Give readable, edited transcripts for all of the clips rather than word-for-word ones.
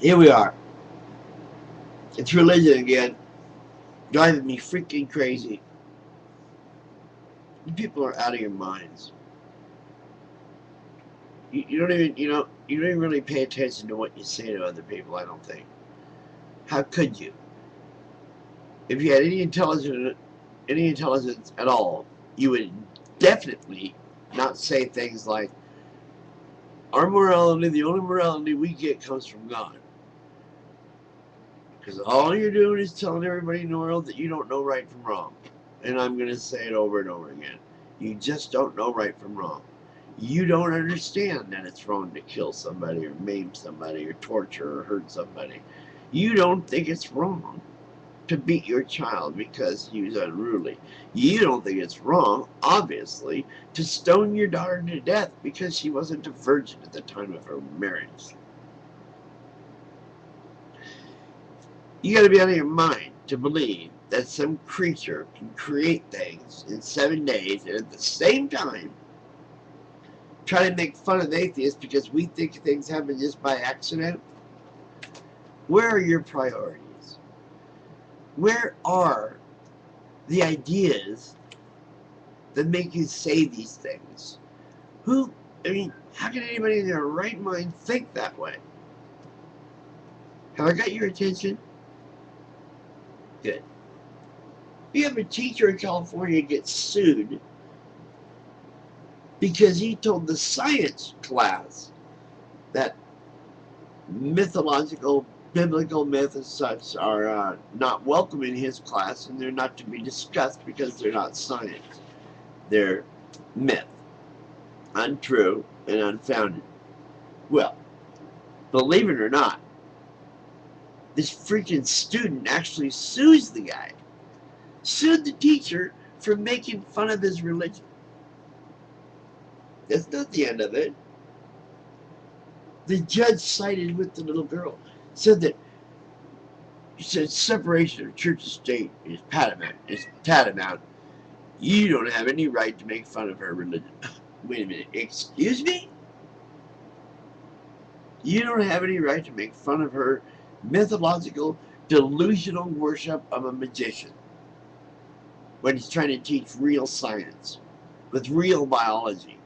Here we are. It's religion again, driving me freaking crazy. You people are out of your minds. You don't even, you don't even really pay attention to what you say to other people, I don't think. How could you? If you had any intelligence at all, you would definitely not say things like, our morality, the only morality we get comes from God. Because all you're doing is telling everybody in the world that you don't know right from wrong. And I'm going to say it over and over again. You just don't know right from wrong. You don't understand that it's wrong to kill somebody or maim somebody or torture or hurt somebody. You don't think it's wrong to beat your child because he was unruly. You don't think it's wrong, obviously, to stone your daughter to death because she wasn't a virgin at the time of her marriage. You got to be out of your mind to believe that some creature can create things in 7 days and at the same time try to make fun of atheists because we think things happen just by accident. Where are your priorities? Where are the ideas that make you say these things? How can anybody in their right mind think that way? Have I got your attention? Good. You have a teacher in California get sued because he told the science class that mythological, biblical myths and such are not welcome in his class and they're not to be discussed because they're not science. They're myth, untrue, and unfounded. Well, believe it or not, this freaking student actually sues the guy, sued the teacher for making fun of his religion. That's not the end of it. The judge sided with the little girl, said that he said separation of church and state is paramount. It's tantamount. You don't have any right to make fun of her religion. Wait a minute, excuse me? You don't have any right to make fun of her mythological, delusional worship of a magician when he's trying to teach real science with real biology.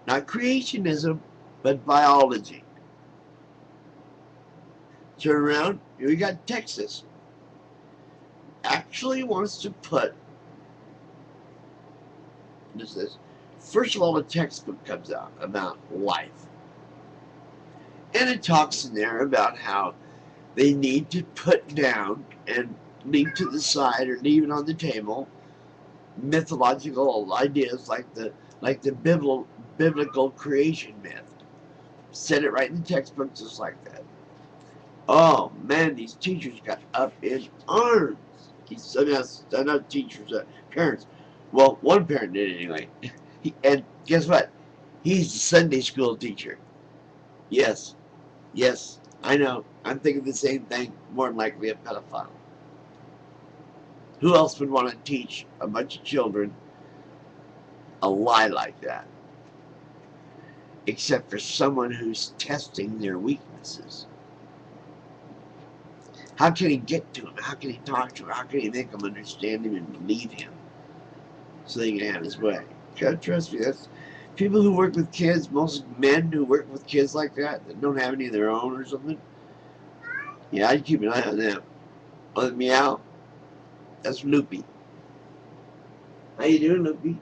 Not creationism, but biology. Turn around, we got Texas. Actually wants to put this. First of all, a textbook comes out about life. And it talks in there about how they need to put down and leave to the side or leave it on the table mythological ideas like the biblical creation myth. Said it right in the textbook just like that. Oh man, these teachers got up in arms. Not teachers, parents. Well, one parent did anyway. And guess what? He's a Sunday school teacher. Yes, yes, I know. I'm thinking the same thing. More than likely a pedophile. Who else would want to teach a bunch of children a lie like that? Except for someone who's testing their weaknesses. How can he get to him? How can he talk to him? How can he make them understand him and believe him so they can have his way? Trust me, that's people who work with kids, most men who work with kids like that don't have any of their own or something. Yeah, I'd keep an eye on them. Oh, meow. That's Loopy. How you doing, Loopy?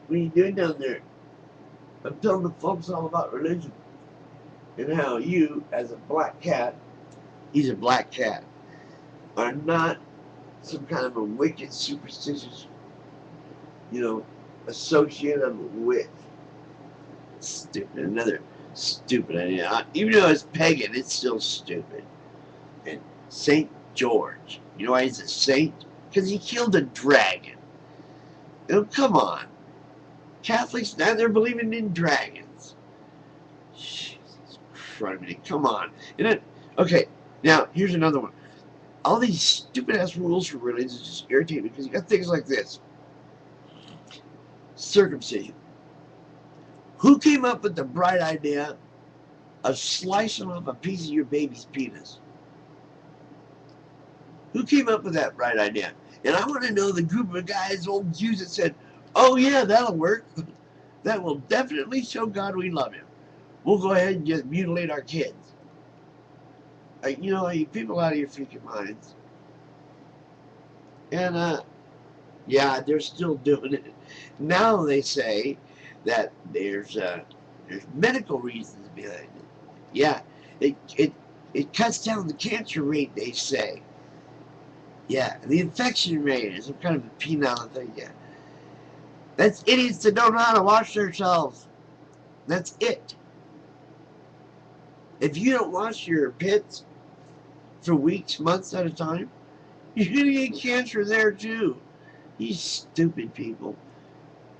What are you doing down there? I'm telling the folks all about religion and how you, as a black cat, he's a black cat, are not some kind of a wicked, superstitious, associate of a witch. Stupid. Another stupid idea. Even though it's pagan, it's still stupid. And Saint George. You know why he's a saint? Because he killed a dragon. Come on. Catholics, now they're believing in dragons. Jesus Christ. Come on. Okay, now here's another one. All these stupid-ass rules for religion just irritate me because you got things like this. Circumcision. Who came up with the bright idea of slicing off a piece of your baby's penis? Who came up with that bright idea? And I want to know the group of guys, old Jews, that said, oh yeah, that'll work. That will definitely show God we love him. We'll go ahead and just mutilate our kids. You know, you people out of your freaking minds. And, yeah, they're still doing it. Now they say that there's medical reasons behind it. Yeah, it cuts down the cancer rate, they say. Yeah, the infection rate is some kind of a penile thing, yeah. That's idiots that don't know how to wash themselves. That's it. If you don't wash your pits for weeks, months at a time, you're going to get cancer there too. You stupid people.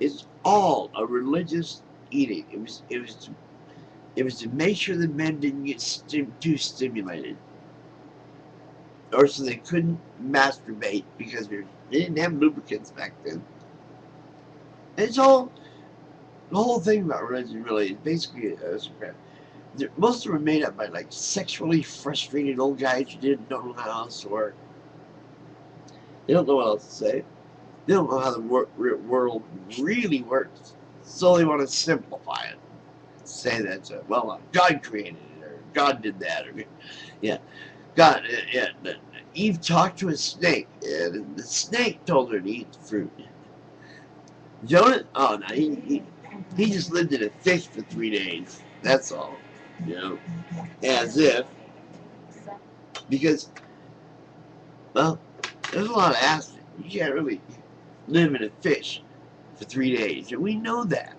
It's all a religious edict. It was to make sure the men didn't get too stimulated, or so they couldn't masturbate because they didn't have lubricants back then. It's all the whole thing about religion really is basically most of them are made up by like sexually frustrated old guys who didn't know how else, or they don't know what else to say. They don't know how the world really works, so they want to simplify it. Say that, well, God created it, or God did that, or yeah, God. Yeah, Eve talked to a snake, and the snake told her to eat the fruit. Jonah, oh no, he just lived in a fish for 3 days. That's all, you know, as if, because, well, there's a lot of acid. You can't really live in a fish for 3 days, and we know that.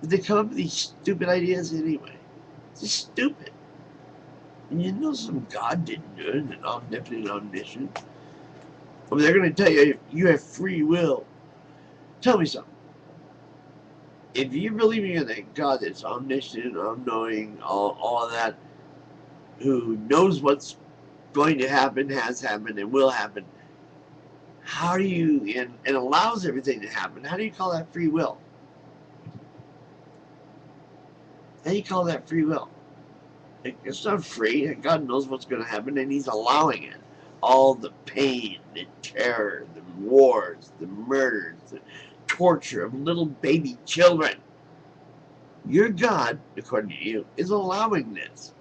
But they come up with these stupid ideas anyway. It's just stupid. And you know some God didn't do it, and omnipotent, omniscient. I mean, they're going to tell you you have free will. Tell me something. If you believe in that God that's omniscient, all-knowing, all of that, who knows what's going to happen, has happened, and will happen, how do you, and allows everything to happen, how do you call that free will? How do you call that free will? It's not free. God knows what's going to happen, and he's allowing it. All the pain, the terror, the wars, the murders, the torture of little baby children. Your God, according to you, is allowing this.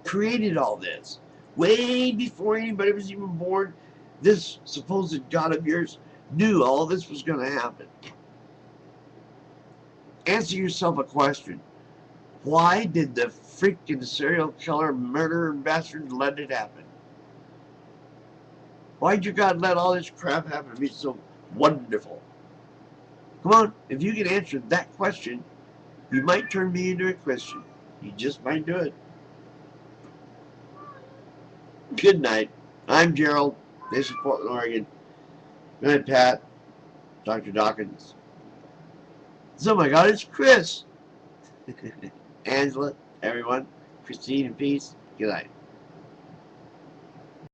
Created all this. Way before anybody was even born, this supposed God of yours knew all this was going to happen. Answer yourself a question. Why did the freaking serial killer, murderer, bastard let it happen? Why'd your God let all this crap happen to be so wonderful? Come on, if you can answer that question, you might turn me into a Christian. You just might do it. Good night. I'm Gerald. This is Portland, Oregon. Good night, Pat. Dr. Dawkins. Oh my God, it's Chris. Angela, everyone. Christine and peace. Good night.